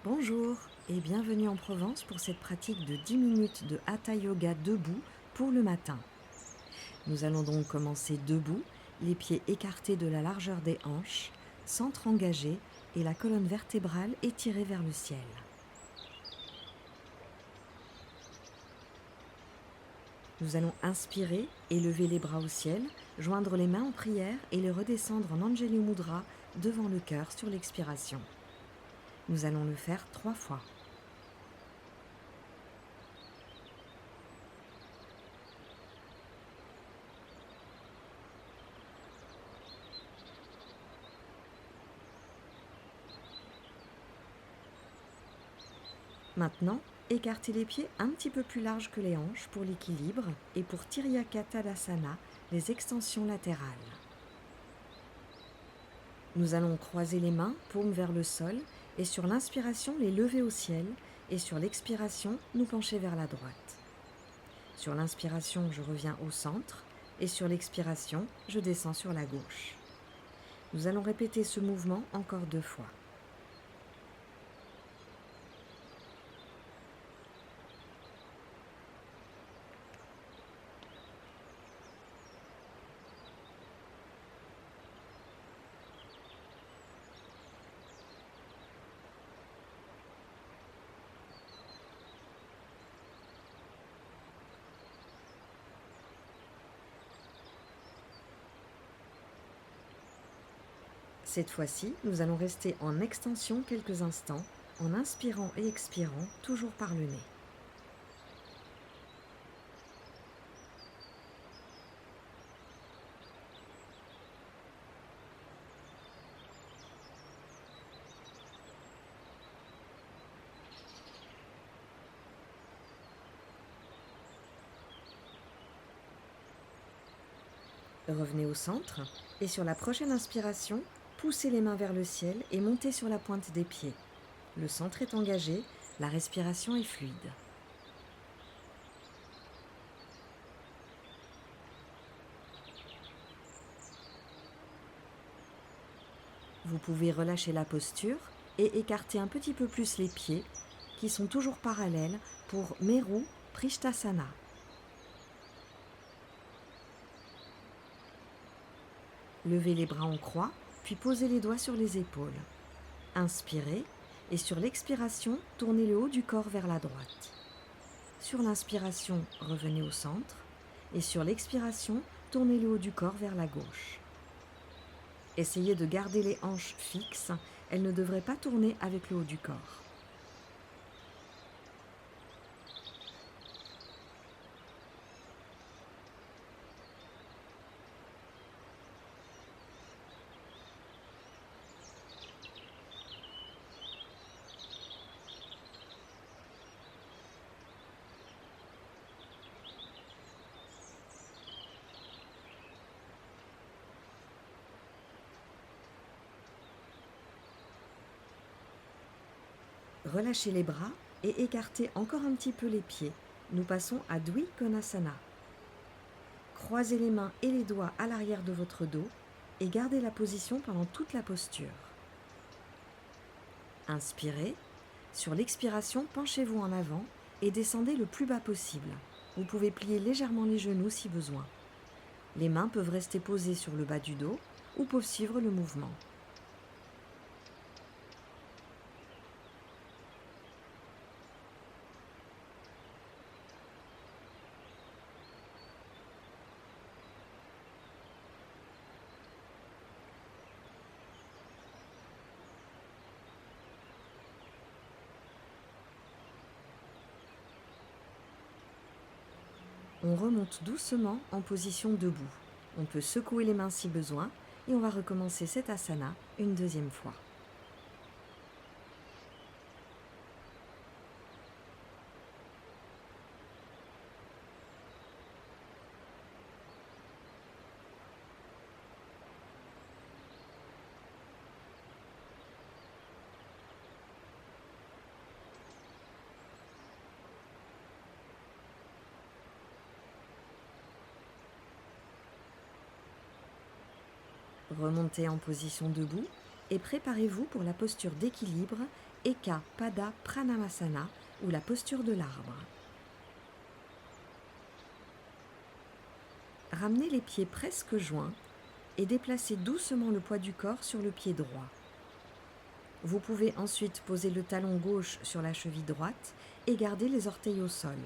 Bonjour et bienvenue en Provence pour cette pratique de 10 minutes de Hatha Yoga debout pour le matin. Nous allons donc commencer debout, les pieds écartés de la largeur des hanches, centre engagé et la colonne vertébrale étirée vers le ciel. Nous allons inspirer, élever les bras au ciel, joindre les mains en prière et les redescendre en Anjali Mudra devant le cœur sur l'expiration. Nous allons le faire 3 fois. Maintenant, écartez les pieds un petit peu plus larges que les hanches pour l'équilibre et pour Tiryaka Tadasana, les extensions latérales. Nous allons croiser les mains, paumes vers le sol, et sur l'inspiration, les lever au ciel, et sur l'expiration, nous pencher vers la droite. Sur l'inspiration, je reviens au centre, et sur l'expiration, je descends sur la gauche. Nous allons répéter ce mouvement encore 2 fois. Cette fois-ci, nous allons rester en extension quelques instants, en inspirant et expirant, toujours par le nez. Revenez au centre et sur la prochaine inspiration, poussez les mains vers le ciel et montez sur la pointe des pieds. Le centre est engagé, la respiration est fluide. Vous pouvez relâcher la posture et écarter un petit peu plus les pieds qui sont toujours parallèles pour Meru Prishtasana. Levez les bras en croix, puis posez les doigts sur les épaules. Inspirez et sur l'expiration, tournez le haut du corps vers la droite. Sur l'inspiration, revenez au centre et sur l'expiration, tournez le haut du corps vers la gauche. Essayez de garder les hanches fixes, elles ne devraient pas tourner avec le haut du corps. Relâchez les bras et écartez encore un petit peu les pieds. Nous passons à Dvikonasana. Croisez les mains et les doigts à l'arrière de votre dos et gardez la position pendant toute la posture. Inspirez. Sur l'expiration, penchez-vous en avant et descendez le plus bas possible. Vous pouvez plier légèrement les genoux si besoin. Les mains peuvent rester posées sur le bas du dos ou peuvent suivre le mouvement. On remonte doucement en position debout. On peut secouer les mains si besoin et on va recommencer cet asana une deuxième fois. Remontez en position debout et préparez-vous pour la posture d'équilibre Eka Pada Pranamasana ou la posture de l'arbre. Ramenez les pieds presque joints et déplacez doucement le poids du corps sur le pied droit. Vous pouvez ensuite poser le talon gauche sur la cheville droite et garder les orteils au sol.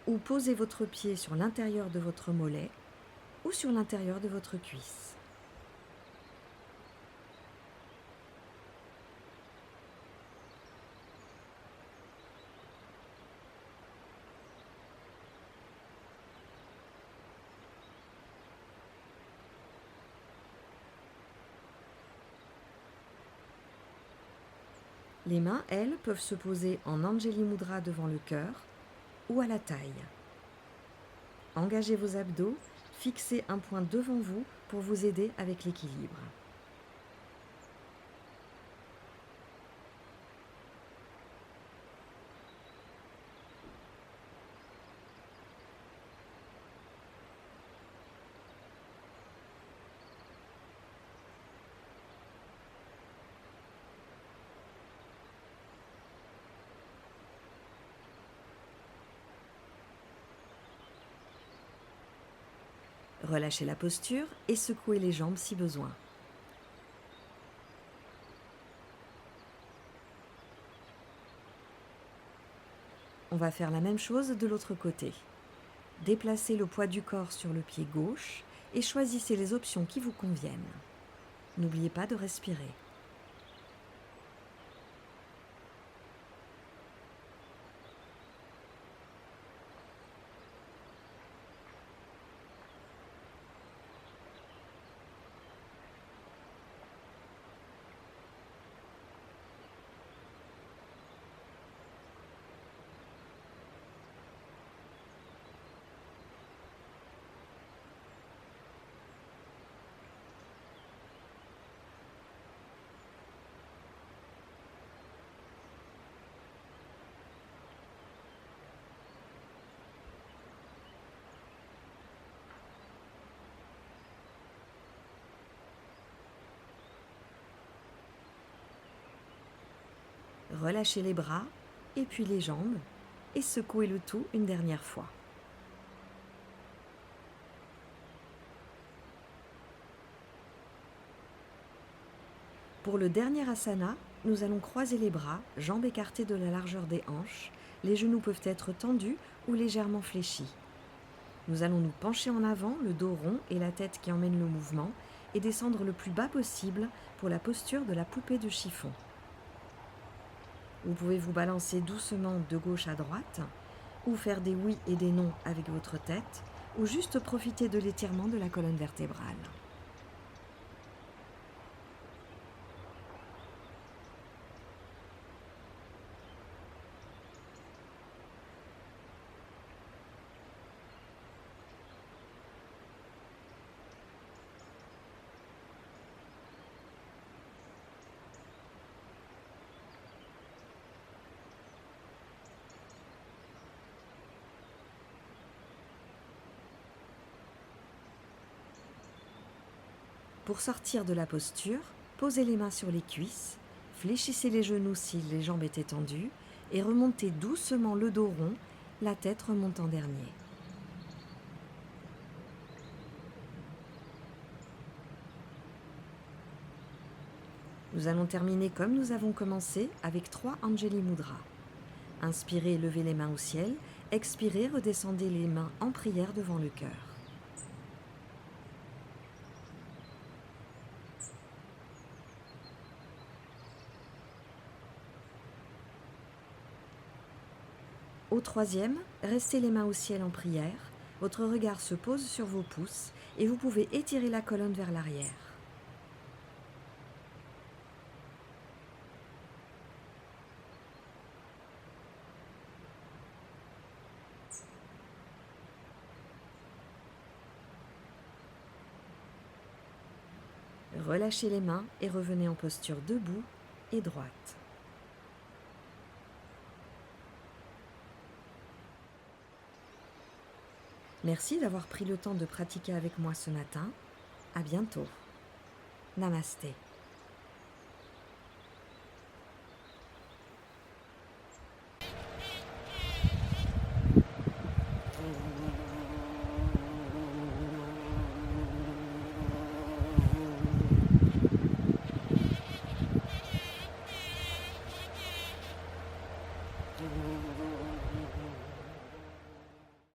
Ou posez votre pied sur l'intérieur de votre mollet ou sur l'intérieur de votre cuisse. Les mains, elles, peuvent se poser en Anjali Mudra devant le cœur ou à la taille. Engagez vos abdos, fixez un point devant vous pour vous aider avec l'équilibre. Relâchez la posture et secouez les jambes si besoin. On va faire la même chose de l'autre côté. Déplacez le poids du corps sur le pied gauche et choisissez les options qui vous conviennent. N'oubliez pas de respirer. Relâchez les bras et puis les jambes et secouez le tout une dernière fois. Pour le dernier asana, nous allons croiser les bras, jambes écartées de la largeur des hanches. Les genoux peuvent être tendus ou légèrement fléchis. Nous allons nous pencher en avant, le dos rond et la tête qui emmène le mouvement, et descendre le plus bas possible pour la posture de la poupée de chiffon. Vous pouvez vous balancer doucement de gauche à droite, ou faire des oui et des non avec votre tête, ou juste profiter de l'étirement de la colonne vertébrale. Pour sortir de la posture, posez les mains sur les cuisses, fléchissez les genoux si les jambes étaient tendues et remontez doucement le dos rond, la tête remonte en dernier. Nous allons terminer comme nous avons commencé avec 3 Anjali Mudra. Inspirez, levez les mains au ciel. Expirez, redescendez les mains en prière devant le cœur. Au troisième, restez les mains au ciel en prière. Votre regard se pose sur vos pouces et vous pouvez étirer la colonne vers l'arrière. Relâchez les mains et revenez en posture debout et droite. Merci d'avoir pris le temps de pratiquer avec moi ce matin. À bientôt. Namasté.